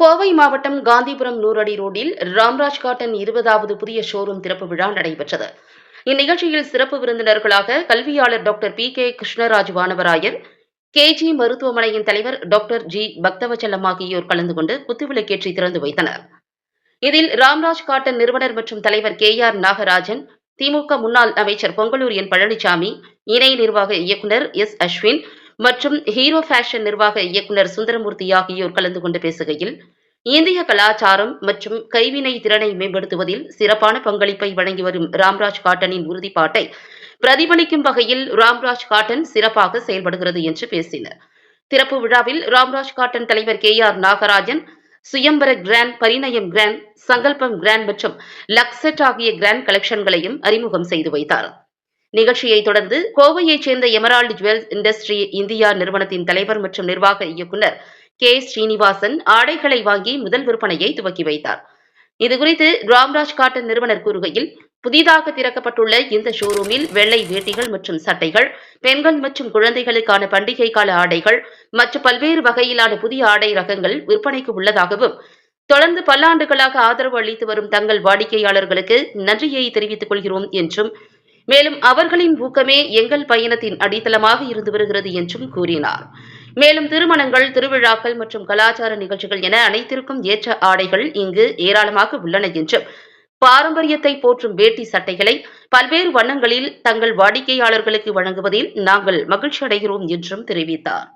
கோவை மாவட்டம் காந்திபுரம் நூறடி ரோடில் ராம்ராஜ் காட்டன் 20வது புதிய ஷோரூம் திறப்பு விழா நடைபெற்றது. இந்நிகழ்ச்சியில் சிறப்பு விருந்தினர்களாக கல்வியாளர் doctor B K. Krishnaraj Vanavarayar, KG மருத்துவமனையின் தலைவர் டாக்டர் ஜி. பக்தவச்சலம் ஆகியோர் கலந்து கொண்டு குத்துவிளக்கேற்றி திறந்து வைத்தனர். இதில் ராம்ராஜ் காட்டன் நிறுவனர் மற்றும் தலைவர் கே.ஆர். நாகராஜன், திமுக முன்னாள் அமைச்சர் பொங்கலூர் என். பழனிசாமி, இணை நிர்வாக இயக்குநர் எஸ். அஸ்வின் மற்றும் ஹீரோ ஃபேஷன் நிர்வாக இயக்குநர் சுந்தரமூர்த்தி ஆகியோர் கலந்து கொண்டு பேசுகையில், இந்திய கலாச்சாரம் மற்றும் கைவினை திறனை மேம்படுத்துவதில் சிறப்பான பங்களிப்பை வழங்கி வரும் ராம்ராஜ் காட்டனின் உறுதிப்பாட்டை பிரதிபலிக்கும் வகையில் ராம்ராஜ் காட்டன் சிறப்பாக செயல்படுகிறது என்று பேசினர். திறப்பு விழாவில் ராம்ராஜ் காட்டன் தலைவர் கே.ஆர். நாகராஜன் சுயம்பர கிராண்ட், பரிணயம் கிராண்ட், சங்கல்பம் கிராண்ட் மற்றும் லக்ஸெட் ஆகிய கிராண்ட் கலெக்ஷன்களையும் அறிமுகம் செய்து வைத்தார். நிகழ்ச்சியை தொடர்ந்து கோவையைச் சேர்ந்த எமரால்டு ஜுவல்ஸ் இண்டஸ்ட்ரி இந்தியா நிறுவனத்தின் தலைவர் மற்றும் நிர்வாக இயக்குநர் கே. ஸ்ரீனிவாசன் ஆடைகளை வாங்கி முதல் விற்பனையை துவக்கி வைத்தார். இதுகுறித்து ராம்ராஜ் காட்டன் நிறுவனர் கூறுகையில், புதிதாக திறக்கப்பட்டுள்ள இந்த ஷோரூமில் வெள்ளை வேட்டிகள் மற்றும் சட்டைகள், பெண்கள் மற்றும் குழந்தைகளுக்கான பண்டிகை கால ஆடைகள் மற்றும் பல்வேறு வகையிலான புதிய ஆடை ரகங்கள் விற்பனைக்கு உள்ளதாகவும், தொடர்ந்து பல்லாண்டுகளாக ஆதரவு அளித்து வரும் தங்கள் வாடிக்கையாளர்களுக்கு நன்றியை தெரிவித்துக் கொள்கிறோம் என்றும், மேலும் அவர்களின் ஊக்கமே எங்கள் பயணத்தின் அடித்தளமாக இருந்து வருகிறது என்றும் கூறினார். மேலும் திருமணங்கள், திருவிழாக்கள் மற்றும் கலாச்சார நிகழ்ச்சிகள் என அனைத்திற்கும் ஏற்ற ஆடைகள் இங்கு ஏராளமாக உள்ளன என்றும், பாரம்பரியத்தை போற்றும் வேட்டி சட்டைகளை பல்வேறு வண்ணங்களில் தங்கள் வாடிக்கையாளர்களுக்கு வழங்குவதில் நாங்கள் மகிழ்ச்சி அடைகிறோம் என்றும் தெரிவித்தார்.